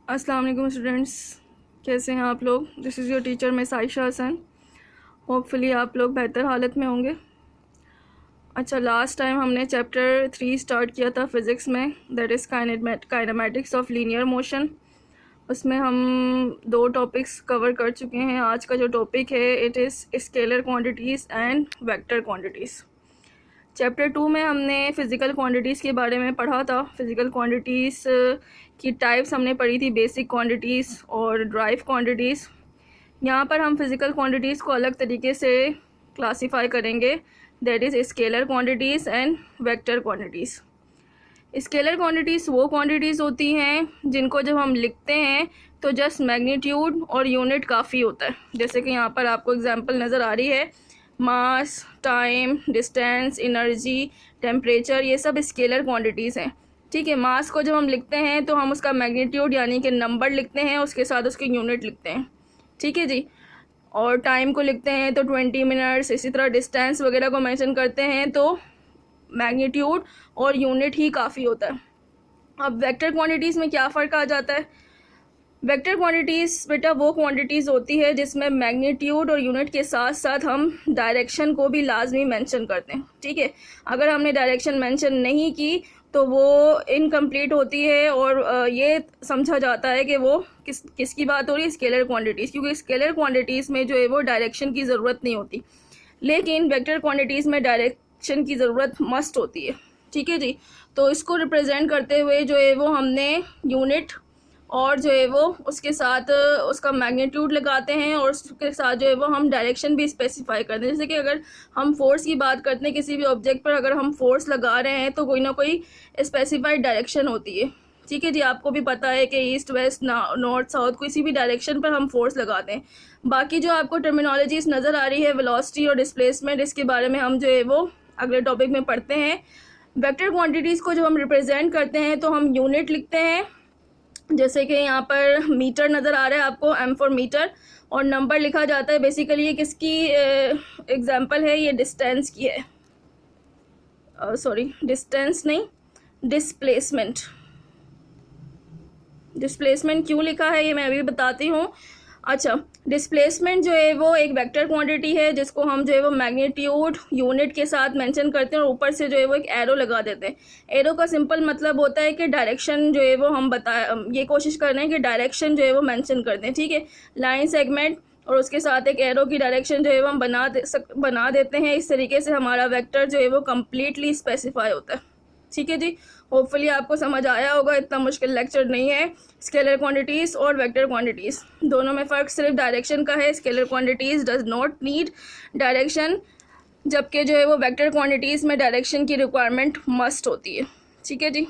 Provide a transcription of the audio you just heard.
अस्सलाम वालेकुम स्टूडेंट्स, कैसे हैं आप लोग। This is your teacher miss Ayesha Hasan. Hopefully आप लोग बेहतर हालत में होंगे। अच्छा, लास्ट टाइम हमने चैप्टर 3 स्टार्ट किया था फ़िज़िक्स में, that is kinematics of linear motion. उसमें हम 2 टॉपिक्स कवर कर चुके हैं। आज का जो टॉपिक है it is scalar quantities and vector quantities. Chapter 2 में हमने फ़िज़िकल क्वांटिटीज़ के बारे में पढ़ा था। फ़िज़िकल क्वांटिटीज़ की टाइप्स हमने पढ़ी थी, बेसिक क्वांटिटीज़ और ड्राइव क्वांटिटीज़। यहाँ पर हम फ़िज़िकल क्वांटिटीज़ को अलग तरीके से क्लासीफाई करेंगे, that is scalar quantities and vector quantities. Scalar quantities वो क्वांटिटीज़ होती हैं जिनको जब हम लिखते हैं तो जस्ट मैग्नीट्यूड और यूनिट काफ़ी होता है। जैसे कि यहाँ पर आपको एग्जांपल नज़र आ रही है, मास, टाइम, डिस्टेंस, एनर्जी, टेम्परेचर, ये सब स्केलर क्वांटिटीज़ हैं। ठीक है, मास को जब हम लिखते हैं तो हम उसका मैग्नीट्यूड यानी कि नंबर लिखते हैं, उसके साथ उसकी यूनिट लिखते हैं। ठीक है जी। और टाइम को लिखते हैं तो 20 मिनट्स, इसी तरह डिस्टेंस वगैरह को मेंशन करते हैं तो मैग्नीट्यूड और यूनिट ही काफ़ी होता है। अब वेक्टर क्वांटिटीज़ में क्या फ़र्क आ जाता है। वेक्टर क्वांटिटीज़ बेटा वो क्वांटिटीज़ होती है जिसमें मैग्नीट्यूड और यूनिट के साथ साथ हम डायरेक्शन को भी लाजमी मेंशन करते हैं। ठीक है, अगर हमने डायरेक्शन मेंशन नहीं की तो वो इनकम्प्लीट होती है और ये समझा जाता है कि वो किसकी बात हो रही है, स्केलर क्वांटिटीज़, क्योंकि स्केलर क्वांटिटीज़ में जो है वो डायरेक्शन की ज़रूरत नहीं होती, लेकिन वेक्टर क्वांटिटीज़ में डायरेक्शन की ज़रूरत मस्ट होती है। ठीक है जी। तो इसको रिप्रेजेंट करते हुए जो है वो हमने यूनिट और जो है वो उसके साथ उसका मैग्नीट्यूड लगाते हैं और उसके साथ जो है वो हम डायरेक्शन भी स्पेसिफाई करते हैं। जैसे कि अगर हम फोर्स की बात करते हैं, किसी भी ऑब्जेक्ट पर अगर हम फोर्स लगा रहे हैं तो कोई ना कोई स्पेसिफाइड डायरेक्शन होती है। ठीक है जी, आपको भी पता है कि ईस्ट वेस्ट नॉर्थ साउथ किसी भी डायरेक्शन पर हम फोर्स लगाते हैं। बाकी जो आपको टर्मिनोलॉजीज नज़र आ रही है, वेलोसिटी और डिस्प्लेसमेंट, इसके बारे में हम जो है वो अगले टॉपिक में पढ़ते हैं। वेक्टर क्वांटिटीज़ को जब हम रिप्रेजेंट करते हैं तो हम यूनिट लिखते हैं, जैसे कि यहाँ पर मीटर नज़र आ रहा है आपको, एम फॉर मीटर, और नंबर लिखा जाता है। बेसिकली ये किसकी एग्जांपल है, ये डिस्टेंस की है, सॉरी डिस्टेंस नहीं, डिस्प्लेसमेंट। डिस्प्लेसमेंट क्यों लिखा है ये मैं अभी बताती हूँ। अच्छा, डिस्प्लेसमेंट जो है वो एक वेक्टर क्वांटिटी है जिसको हम जो है वो मैग्नीट्यूड यूनिट के साथ मेंशन करते हैं और ऊपर से जो है वो एक एरो लगा देते हैं। एरो का सिंपल मतलब होता है कि डायरेक्शन जो है वो हम ये कोशिश कर रहे हैं कि डायरेक्शन जो है वो मेंशन कर दें। ठीक है, लाइन सेगमेंट और उसके साथ एक एरो की डायरेक्शन जो है वो हम बना देते हैं। इस तरीके से हमारा वेक्टर जो है वो कम्प्लीटली स्पेसिफाई होता है। ठीक है जी, होपफुली आपको समझ आया होगा, इतना मुश्किल लेक्चर नहीं है। स्केलर क्वांटिटीज़ और वेक्टर क्वांटिटीज़ दोनों में फ़र्क सिर्फ डायरेक्शन का है। Scalar quantities does not need direction, जबकि जो है वो वेक्टर क्वांटिटीज़ में डायरेक्शन की रिक्वायरमेंट मस्ट होती है। ठीक है जी।